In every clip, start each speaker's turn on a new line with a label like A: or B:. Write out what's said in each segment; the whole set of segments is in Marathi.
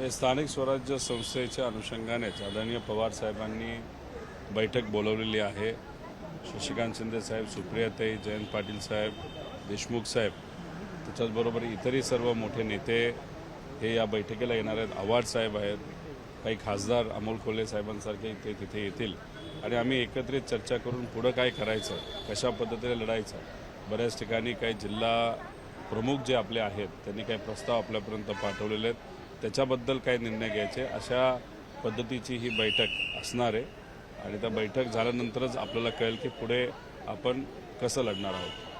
A: स्थानिक स्वराज्य संस्थेच्या अनुषंगानेच आदरणीय पवार साहेबांनी बैठक बोलवलेली आहे। शशिकांत शिंदे साहेब, सुप्रियाताई, जयंत पाटील साहेब, देशमुख साहेब, त्याच्याचबरोबर इतरही सर्व मोठे नेते हे या बैठकीला येणार आहेत। आव्हाड साहेब आहेत, काही खासदार अमोल कोल्हे साहेबांसारखे तिथे येतील आणि आम्ही एकत्रित चर्चा करून पुढं काय करायचं, कशा पद्धतीने लढायचं। बऱ्याच ठिकाणी काही जिल्हा प्रमुख जे आपले आहेत त्यांनी काही प्रस्ताव आपल्यापर्यंत पाठवलेले आहेत, त्याच्याबद्दल काय निर्णय घ्यायचे अशा पद्धतीची ही बैठक असणार आहे आणि त्या बैठक झाल्यानंतरच आपल्याला कळेल की पुढे आपण कसं लढणार आहोत।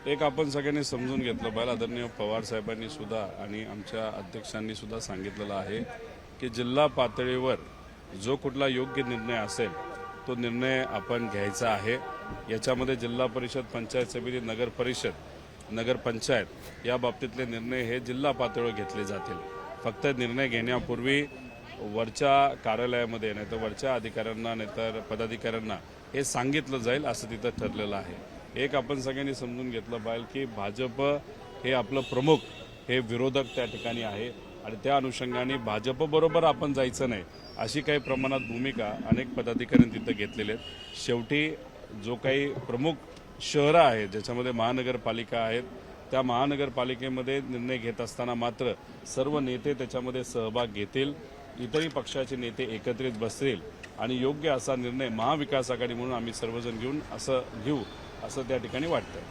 A: एक आपण सगळ्यांनी समजून घेतलं पाहिजे, आदरणीय पवार साहेबांनी सुद्धा आणि आमच्या अध्यक्षांनी सुद्धा सांगितलेलं आहे की जिल्हा पातळीवर जो कुठला योग्य निर्णय असेल तो निर्णय आपण घ्यायचा आहे। याच्यामध्ये जिल्हा परिषद, पंचायत समिती, नगर परिषद, नगरपंचायत या बाबतीतले निर्णय हे जिल्हा पातळीवर घेतले जातील। फक्त निर्णय घेण्यापूर्वी वरच्या कार्यालयामध्ये नाही तर वरच्या अधिकाऱ्यांना नाही तर पदाधिकाऱ्यांना हे सांगितलं जाईल असं तिथं ठरलेलं आहे। एक आपण सगळ्यांनी समजून घेतलं पाहिजे की भाजप हे आपलं प्रमुख हे विरोधक त्या ठिकाणी आहे आणि त्या अनुषंगाने भाजपबरोबर आपण जायचं नाही अशी काही प्रमाणात भूमिका अनेक पदाधिकाऱ्यांनी तिथं घेतलेली आहेत। शेवटी जो काही प्रमुख शहरं आहेत ज्याच्यामध्ये महानगरपालिका आहेत त्या महानगरपालिकेमध्ये निर्णय घेत असताना मात्र सर्व नेते त्याच्यामध्ये सहभाग घेतील, इतरही पक्षाचे नेते एकत्रित बसतील आणि योग्य असा निर्णय महाविकास आघाडी म्हणून आम्ही सर्वजण घेऊ असं त्या ठिकाणी वाटतंय।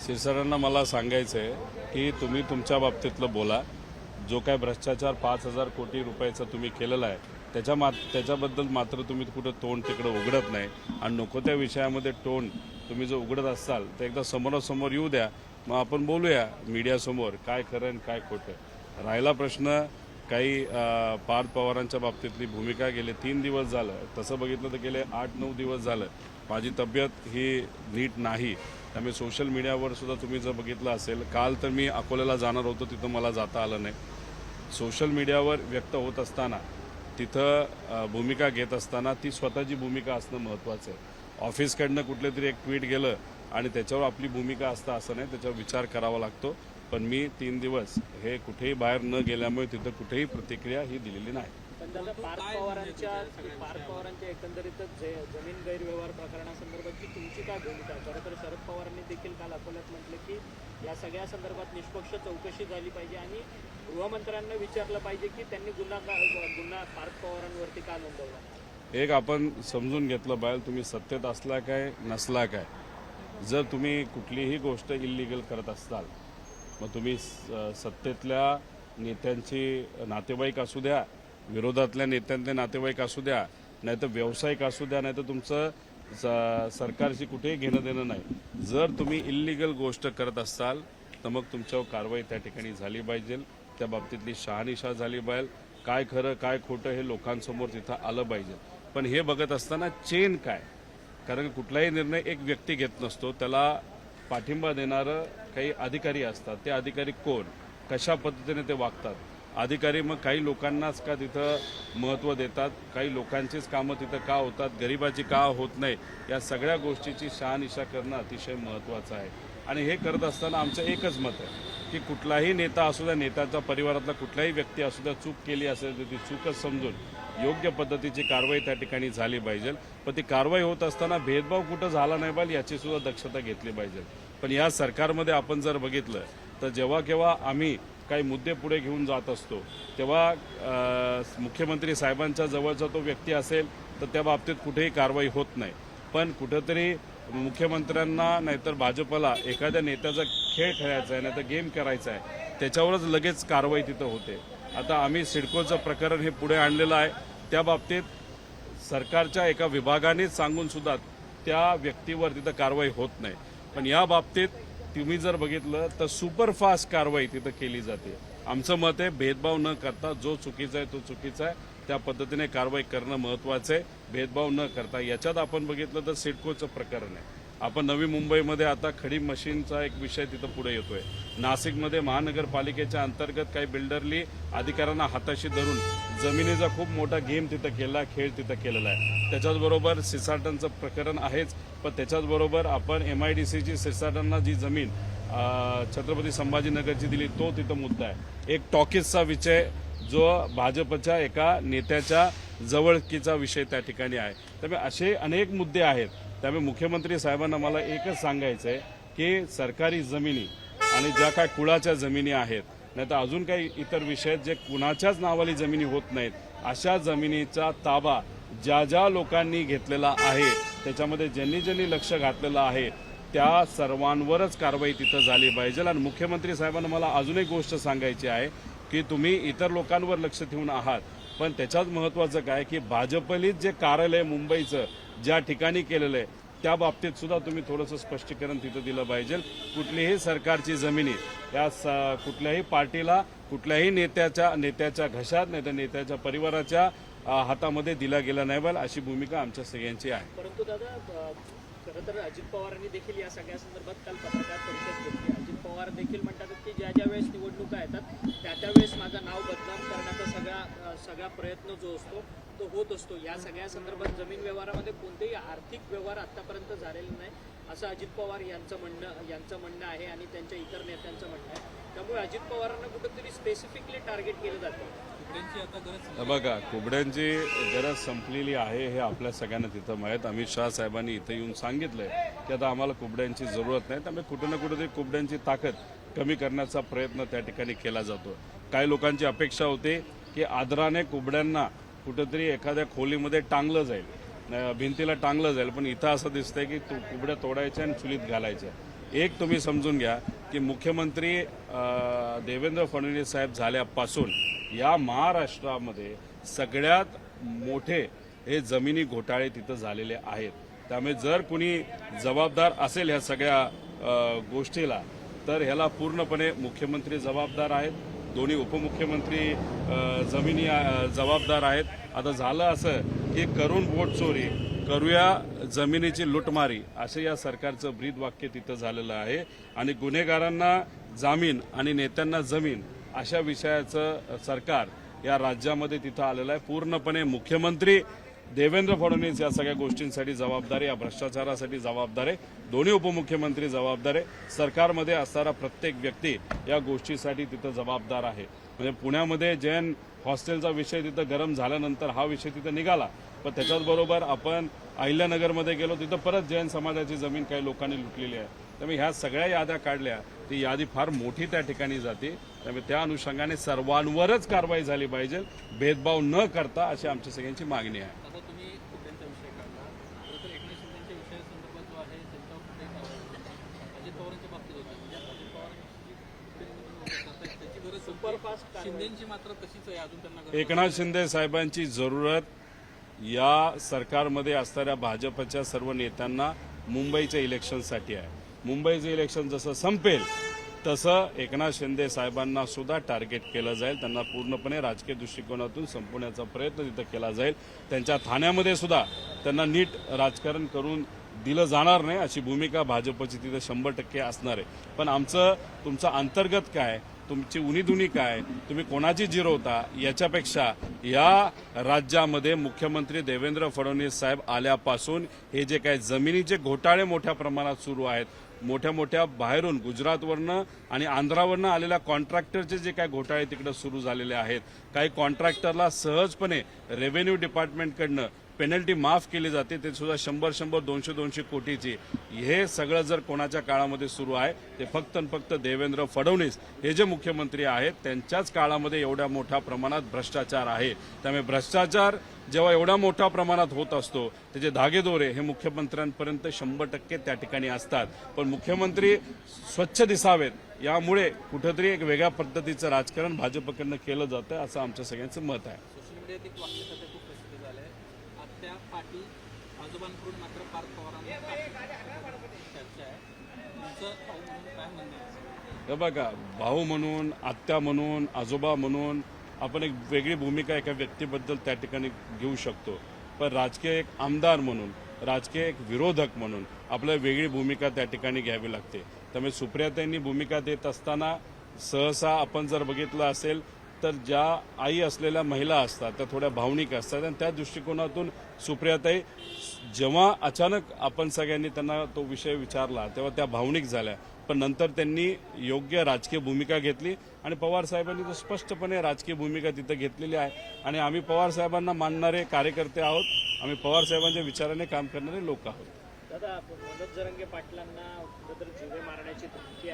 A: शिरसाटांना मला सांगायचं आहे की तुम्ही तुमच्या बाबतीतलं बोला, जो काय भ्रष्टाचार 5,000 कोटी रुपयाचा तुम्ही केलेला आहे त्याच्याबद्दल मात्र तुम्ही कुठं तोंड तिकडं उघडत नाही आणि नको त्या विषयामध्ये तोंड तुम्ही जर उघडत असाल तर एकदा समोरासमोर येऊ द्या, मग आपण बोलूया मीडियासमोर काय खरं आणि काय खोटं। राहिला प्रश्न काही पार्थ पवारांच्या बाबतीतली भूमिका, गेले 3 दिवस झालं, तसं बघितलं तर गेले 8-9 दिवस झालं माझी तब्येत ही नीट नाही, त्यामुळे सोशल मीडियावर सुद्धा तुम्ही जर बघितलं असेल, काल तर मी अकोल्याला जाणार होतो तिथं मला जाता आलं नाही। सोशल मीडियावर व्यक्त होत असताना तिथं भूमिका घेत असताना ती स्वतःची भूमिका असणं महत्त्वाचं आहे। ऑफिसकडनं कुठलं तरी एक ट्विट गेलं आणि त्याच्यावर आपली भूमिका असता असं नाही, त्याच्यावर विचार करावा लागतो। पण मी 3 दिवस हे कुठेही बाहेर न गेल्यामुळे तिथं कुठेही प्रतिक्रिया ही दिलेली नाही।
B: पण दादा, पार्थ पवारांच्या एकंदरीतच जमीन गैरव्यवहार प्रकरणासंदर्भातची तुमची काय भूमिका? खरं तर शरद पवारांनी देखील काल अकोल्यात म्हटलं की या सगळ्या संदर्भात निष्पक्ष चौकशी झाली पाहिजे आणि गृहमंत्र्यांना विचारलं पाहिजे की त्यांनी गुन्हा पार्थ पवारांवरती का नोंदवला।
A: एक आपण समजून घेतलं पाहिजे, तुम्ही सत्तेत असला काय नसला काय, जर तुम्ही कुठलीही गोष्ट इल्लीगल करत असाल मग तुम्ही सत्तेतल्या नेत्यांची नातेवाईक असू द्या, विरोधातल्या नेत्यांचे नातेवाईक असू द्या, नाहीतर व्यावसायिक असू द्या, नाहीतर तुमचं सरकारशी कुठेही घेणं देणं नाही, जर तुम्ही इल्लीगल गोष्ट करत असाल तर मग तुमच्यावर कारवाई त्या ठिकाणी झाली पाहिजे, त्या बाबतीतली शहानिशा झाली पाहिजे, काय खरं काय खोटं हे लोकांसमोर तिथं आलं पाहिजे। पण हे बघत असताना चेन काय, कारण कुठलाही निर्णय एक व्यक्ती घेत नसतो, त्याला पाठिंबा देणारं काही अधिकारी असतात, ते अधिकारी कोण, कशा पद्धतीने ते वागतात, अधिकारी मग काही लोकांनाच का तिथं महत्त्व देतात, काही लोकांचीच कामं तिथं का होतात, गरिबाची का होत नाही, या सगळ्या गोष्टीची शहानिशा करणं अतिशय महत्त्वाचं आहे। आणि हे करत असताना आमचं एकच मत आहे की कुठलाही नेता असू द्या, नेत्याच्या परिवारातला कुठलाही व्यक्ती असू द्या, चूक केली असेल तर ती चूकच समजून योग्य पद्धतीची कारवाई त्या ठिकाणी झाली पाहिजे। पण ती कारवाई होत असताना भेदभाव कुठं झाला नाही पाहिजे याची सुद्धा दक्षता घेतली पाहिजे। पण या सरकारमध्ये आपण जर बघितलं तर जेव्हा केव्हा आम्ही काही मुद्दे पुढे घेऊन जात असतो तेव्हा मुख्यमंत्री साहेबांच्या जवळचा तो व्यक्ती असेल तर त्या बाबतीत कुठेही कारवाई होत नाही, पण कुठंतरी मुख्यमंत्र्यांना नाहीतर भाजपला एखाद्या नेत्याचा खेळ खेळायचा आहे नाहीतर गेम करायचा आहे त्याच्यावरच लगेच कारवाई तिथं होते। आता आम्ही सिडकोचं प्रकरण हे पुढे आणलेलं आहे, त्या बाबतीत सरकारच्या एका विभागानेच सांगून सुद्धा त्या व्यक्तीवर तिथं कारवाई होत नाही, पण या बाबतीत तुम्ही जर बघितलं तर सुपरफास्ट कारवाई तिथं केली जाते। आमचं मत आहे भेदभाव न करता जो चुकीचा आहे तो चुकीचा आहे, त्या पद्धतीने कारवाई करणं महत्त्वाचं आहे। भेदभाव न करता. याच्यात आपण बघितलं तर सिडकोचं प्रकरण आहे. आपण नवी मुंबईमध्ये आता खडी मशीनचा एक विषय तिथं पुढे येतोय. नाशिकमध्ये महानगरपालिकेच्या अंतर्गत काही बिल्डरली अधिकाऱ्यांना हाताशी धरून जमिनीचा खूप मोठा गेम तिथं केला, खेळ तिथं केलेला आहे. त्याच्याचबरोबर सिसाटनचं प्रकरण आहेच, पण त्याच्याचबरोबर आपण MIDCची सिसाटनला जी जमीन छत्रपती संभाजीनगरची दिली तो तिथं मुद्दा आहे. एक टॉकीजचा विषय जो भाजपच्या एका नेत्याच्या जवळकीचा विषय त्या ठिकाणी आहे. त्यामुळे असे अनेक मुद्दे आहेत. त्यामुळे मुख्यमंत्री साहेबांना मला एकच सांगायचं आहे की सरकारी जमिनी आणि ज्या काय कुळाच्या जमिनी आहेत, नाही तर अजून काही इतर विषय आहेत जे कुणाच्याच नावाली जमिनी होत नाहीत, अशा जमिनीचा ताबा ज्या ज्या लोकांनी घेतलेला आहे, त्याच्यामध्ये ज्यांनी ज्यांनी लक्ष घातलेलं आहे त्या सर्वांवरच कारवाई तिथं झाली पाहिजे. आणि मुख्यमंत्री साहेबांना मला अजून एक गोष्ट सांगायची आहे की तुम्ही इतर लोकांवर लक्ष ठेवून आहात, पण त्याच्यात महत्त्वाचं काय की भाजपलीच जे कार्यालय मुंबईचं ज्या ठिकाणी केलेलं आहे त्या बाबतीत सुद्धा तुम्ही थोडंसं स्पष्टीकरण तिथं दिलं पाहिजे. कुठलीही सरकारची जमिनी या कुठल्याही पार्टीला, कुठल्याही नेत्याच्या घशात नाही तर नेत्याच्या परिवाराच्या हातामध्ये दिला गेला नाही पाहिजे, अशी भूमिका आमच्या सगळ्यांची आहे.
B: परंतु दादा, खरं तर अजित पवारांनी देखील या सगळ्या संदर्भात काल पत्रकार परिषद घेतली. अजित पवार देखील म्हणतात की ज्या ज्या वेळेस निवडणुका येतात त्या वेळेस माझं नाव बदनाम करण्याचा सगळा प्रयत्न जो असतो तो होत असतो. या सगळ्या संदर्भात जमीन व्यवहारामध्ये कोणतेही आर्थिक व्यवहार आतापर्यंत झालेले नाही असं अजित पवार यांचं म्हणणं आहे आणि त्यांच्या इतर नेत्यांचं म्हणणं आहे. त्यामुळे अजित पवारांना कुठेतरी स्पेसिफिकली टार्गेट केलं जातं.
A: बघा, कुबड्यांची गरज संपलेली आहे हे आपल्या सगळ्यांना तिथं माहीत. अमित शहा साहेबांनी इथं येऊन सांगितलंय की आता आम्हाला कुबड्यांची जरूरत नाही. त्यामुळे कुठे ना कुठेतरी कुबड्यांची ताकद कमी करण्याचा प्रयत्न त्या ठिकाणी केला जातो. काही लोकांची अपेक्षा होती की आदराने कुबड्यांना कुठेतरी एखाद्या खोलीमध्ये टांगलं जाईल, भिंतीला टांगलं जाईल, पण इथं असं दिसतंय की कुबड्या तोडायच्या आणि चुलीत घालायच्या. एक तुम्ही समजून घ्या की मुख्यमंत्री देवेंद्र फडणवीस साहेब झाल्यापासून या महाराष्ट्रामध्ये सगळ्यात मोठे हे जमिनी घोटाळे तिथं झालेले आहेत. त्यामुळे जर कुणी जबाबदार असेल ह्या सगळ्या गोष्टीला तर ह्याला पूर्णपणे मुख्यमंत्री जबाबदार आहेत, दोन्ही उपमुख्यमंत्री जमिनी जबाबदार आहेत. आता झालं असं की करून वोट चोरी, करूया जमिनीची लुटमारी, असं या सरकारचं ब्रीद वाक्य तिथं झालेलं आहे. आणि गुन्हेगारांना जामीन आणि नेत्यांना जमीन अशा विषयाचं सरकार या राज्यामध्ये तिथं आलेलं आहे. पूर्णपणे मुख्यमंत्री देवेंद्र फडणवीस या सगळ्या गोष्टींसाठी जबाबदार आहे, या भ्रष्टाचारासाठी जबाबदार आहे, दोन्ही उपमुख्यमंत्री जबाबदार आहे, सरकारमध्ये असणारा प्रत्येक व्यक्ती या गोष्टीसाठी तिथं जबाबदार आहे. म्हणजे पुण्यामध्ये जैन हॉस्टेलचा विषय तिथं गरम झाल्यानंतर हा विषय तिथं निघाला, पण त्याच्याचबरोबर आपण अहिल्यानगरमध्ये गेलो, तिथं परत जैन समाजाची जमीन काही लोकांनी लुटलेली आहे. त्यामुळे ह्या सगळ्या याद्या काढल्या, ती यादी फार मोठी त्या ठिकाणी जाते. त्यामुळे त्या अनुषंगाने सर्वांवरच कारवाई झाली पाहिजे, भेदभाव न करता, अशी आमच्या सगळ्यांची मागणी आहे. एकनाथ शिंदे साहेबांची जरूरत या सरकारमध्ये असणाऱ्या भाजपच्या सर्व नेत्यांना मुंबईच्या इलेक्शनसाठी आहे. मुंबईचं इलेक्शन जसं संपेल तसं एकनाथ शिंदे साहेबांना सुद्धा टार्गेट केलं जाईल. त्यांना पूर्णपणे राजकीय दृष्टिकोनातून संपवण्याचा प्रयत्न तिथं केला जाईल. त्यांच्या ठाण्यामध्ये सुद्धा त्यांना नीट राजकारण करून दिलं जाणार नाही, अशी भूमिका भाजपची तिथे 100% असणार आहे. पण तुमचं अंतर्गत काय, तुमची उणीधुणी काय, तुम्ही कोणाची जिरवता, याच्यापेक्षा या राज्यामध्ये मुख्यमंत्री देवेंद्र फडणवीस साहेब आल्यापासून हे जे काही जमिनीचे घोटाळे मोठ्या प्रमाणात सुरू आहेत, मोठ्या मोठ्या बाहेरून गुजरातवरनं आणि आंध्रावरनं आलेल्या कॉन्ट्रॅक्टरचे जे काही घोटाळे तिकडे सुरू झालेले आहेत, काही कॉन्ट्रॅक्टरला सहजपणे रेव्हेन्यू डिपार्टमेंटकडनं पेनल्टी माफ केली जाते, ते सुद्धा 100, 200 कोटीची. हे सगळं जर कोणाच्या काळामध्ये सुरू आहे ते फक्त आणि फक्त देवेंद्र फडणवीस हे जे मुख्यमंत्री आहेत त्यांच्याच काळामध्ये एवढ्या मोठ्या प्रमाणात भ्रष्टाचार आहे. त्यामुळे भ्रष्टाचार जेव्हा एवढ्या मोठ्या प्रमाणात होत असतो त्याचे धागेदोरे हे मुख्यमंत्र्यांपर्यंत 100% त्या ठिकाणी असतात. पण मुख्यमंत्री स्वच्छ दिसावेत यामुळे कुठेतरी एक वेगळ्या पद्धतीचं राजकारण भाजपकडनं केलं जातं, असं आमच्या सगळ्यांचं मत आहे.
C: आजोबांकडून मात्र पार्थ पवारांना चर्चा आहे.
A: हे बघा, भाऊ म्हणून, आत्या म्हणून, आजोबा म्हणून आपण एक वेगळी भूमिका एका व्यक्तीबद्दल त्या ठिकाणी घेऊ शकतो. पण राजकीय एक आमदार म्हणून, राजकीय एक विरोधक म्हणून आपल्याला वेगळी भूमिका त्या ठिकाणी घ्यावी लागते. त्यामुळे सुप्रियाताईंनी भूमिका देत असताना सहसा आपण जर बघितलं असेल तर ज्या आई असलेल्या महिला असतात त्या थोड्या भावनिक असतात आणि त्या दृष्टिकोनातून सुप्रियाताई जेव्हा अचानक आपण सगळ्यांनी त्यांना तो विषय विचारला तेव्हा त्या भावनिक झाल्या, पण नंतर त्यांनी योग्य राजकीय भूमिका घेतली आणि पवार साहेबांनी तर स्पष्टपणे राजकीय भूमिका तिथं घेतलेली आहे आणि आम्ही पवार साहेबांना मानणारे कार्यकर्ते आहोत. आम्ही पवार साहेबांच्या विचाराने काम करणारे लोक आहोत.
B: दादा, मनोज जरांगे पाटलांना कुठेतरी जीवे मारण्याची धमकी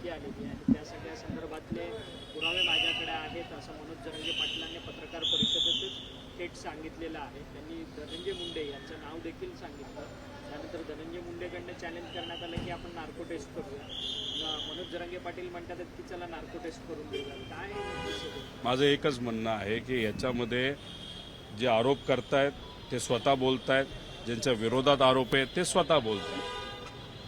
B: आलेली आहे. त्या सगळ्या संदर्भातले पुरावे माझ्याकडे आहेत असं मनोज जरांगे पाटलांनी पत्रकार परिषदेतच थेट सांगितलेलं आहे. त्यांनी धनंजय मुंडे यांचं नाव देखील सांगितलं. त्यानंतर धनंजय मुंडेकडनं चॅलेंज करण्यात आलं की आपण नार्को टेस्ट करूया. मनोज जरांगे पाटील म्हणतात की चला नार्को टेस्ट करून देऊया. काय
A: माझं एकच म्हणणं आहे की याच्यामध्ये जे आरोप करतायत ते स्वतः बोलतायत, ज्यांच्या विरोधात आरोप आहेत ते स्वतः बोलतायत.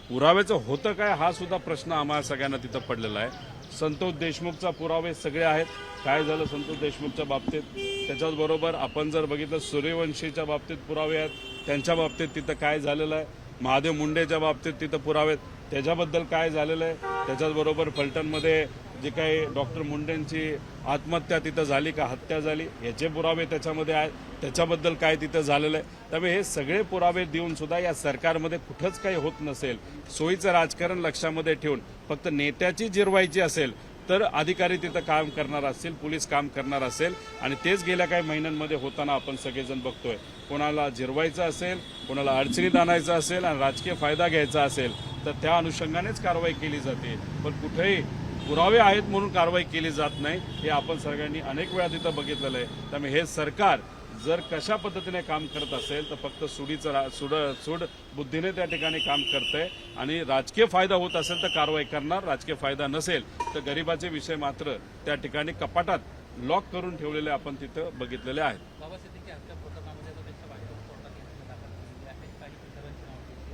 A: पुराव्याचं होतं काय हा सुद्धा प्रश्न आम्हाला सगळ्यांना तिथं पडलेला आहे. संतोष देशमुखचा पुरावे सगळे आहेत. काय झालं संतोष देशमुखच्या बाबतीत, त्याच्याचबरोबर आपण जर बघितलं सूर्यवंशीच्या बाबतीत पुरावे आहेत, त्यांच्या बाबतीत तिथं काय झालेलं आहे. महादेव मुंडेच्या बाबतीत तिथं पुरावे आहेत, त्याच्याबद्दल काय झालेलं आहे. त्याच्याचबरोबर फलटणमध्ये जे काही डॉक्टर मुंडेंची आत्महत्या तिथं झाली का हत्या झाली याचे पुरावे त्याच्यामध्ये आहेत, त्याच्याबद्दल काय तिथं झालेलं आहे. त्यामुळे हे सगळे पुरावे देऊन सुद्धा या सरकारमध्ये कुठंच काही होत नसेल. सोयीचं राजकारण लक्षामध्ये ठेवून फक्त नेत्याची जिरवायची असेल तर अधिकारी तिथं काम करणार असतील, पोलीस काम करणार असेल आणि तेच गेल्या काही महिन्यांमध्ये होताना आपण सगळेजण बघतोय. कोणाला जिरवायचं असेल, कोणाला अडचणीत आणायचं असेल आणि राजकीय फायदा घ्यायचा असेल तर त्या अनुषंगानेच कारवाई केली जाते. पण कुठेही पुरावे आहेत म्हणून कारवाई केली जात नाही हे आपण सगळ्यांनी अनेक वेळा तिथं बघितलेलं आहे. त्यामुळे हे सरकार जर कशा पद्धतीने काम करत असेल तर फक्त सूड बुद्धीने त्या ठिकाणी काम करतंय आणि राजकीय फायदा होत असेल तर कारवाई करणार, राजकीय फायदा नसेल तर गरिबाचे विषय मात्र त्या ठिकाणी कपाटात लॉक करून ठेवलेले आपण तिथं बघितलेले आहेत.
C: बाबा सिद्दीकी हत्या प्रकरणामध्ये आता त्यांच्या बाहेरून कोर्टात याचिका दाखल केलेली आहे. काही बिल्डरांची नाव घेतली.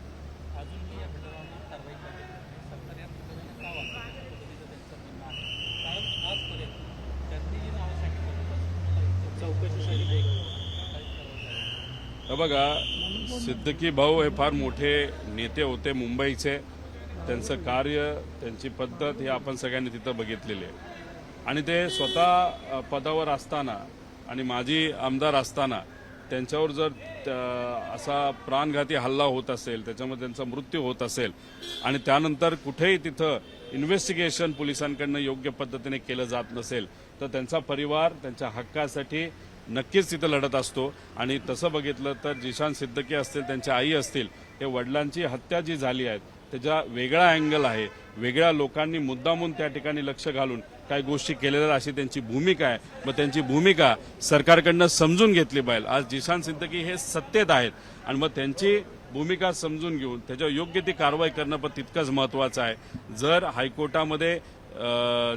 C: अजूनही या बिल्डरांना कारवाई करण्यात येत नाही. सरकार या पद्धतीने का वागतं या पद्धतीचं त्यांचं म्हणणं आहे. कारण आजपर्यंत त्यांनी जी नावं सांगितलं होतं
B: चौकशीसाठी
A: बघा, सिद्दीकी भाऊ हे फार मोठे नेते होते मुंबईचे. त्यांचं कार्य, त्यांची पद्धत हे आपण सगळ्यांनी तिथं बघितलेली आहे आणि ते स्वतः पदावर असताना आणि माजी आमदार असताना त्यांच्यावर जर असा प्राणघाती हल्ला होत असेल, त्याच्यामध्ये त्यांचा मृत्यू होत असेल आणि त्यानंतर कुठेही तिथं इन्व्हेस्टिगेशन पोलिसांकडनं योग्य पद्धतीने केलं जात नसेल तर त्यांचा परिवार त्यांच्या हक्कासाठी नक्कीच तिथं लढत असतो. आणि तसं बघितलं तर जिशान सिद्दीकी असतील, त्यांच्या आई असतील, हे वडिलांची हत्या जी झाली आहे त्याचा वेगळा अँगल आहे. वेगळ्या लोकांनी मुद्दामून त्या ठिकाणी लक्ष घालून काही गोष्टी केलेल्या अशी त्यांची भूमिका आहे. मग त्यांची भूमिका सरकारकडनं समजून घेतली पाहिजे. आज जिशान सिद्दीकी हे सत्तेत आहेत आणि मग त्यांची भूमिका समजून घेऊन त्याच्यावर योग्य ती कारवाई करणं पण तितकंच महत्त्वाचं आहे. जर हायकोर्टामध्ये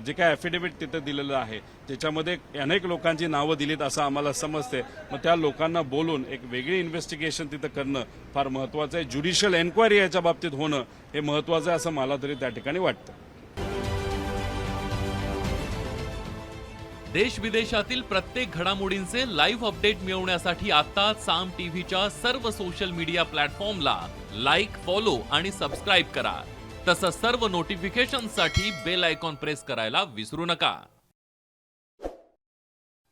A: जे काय ॲफिडेव्हिट तिथं दिलेलं आहे त्याच्यामध्ये अनेक लोकांची नावं दिलीत असं आम्हाला समजते. मग त्या लोकांना बोलून एक वेगळी इन्व्हेस्टिगेशन तिथं करणं फार महत्त्वाचं आहे. ज्युडिशियल एन्क्वायरी याच्या बाबतीत होणं हे महत्त्वाचं आहे असं मला तरी त्या ठिकाणी वाटतं.
D: देश विदेशातील प्रत्येक घडामोडींचे लाईव्ह अपडेट मिळवण्यासाठी आता साम टीव्हीच्या सर्व सोशल मीडिया प्लॅटफॉर्मला लाईक, फॉलो आणि सबस्क्राईब करा. तसंच सर्व नोटिफिकेशनसाठी बेल आयकॉन प्रेस करायला विसरू नका.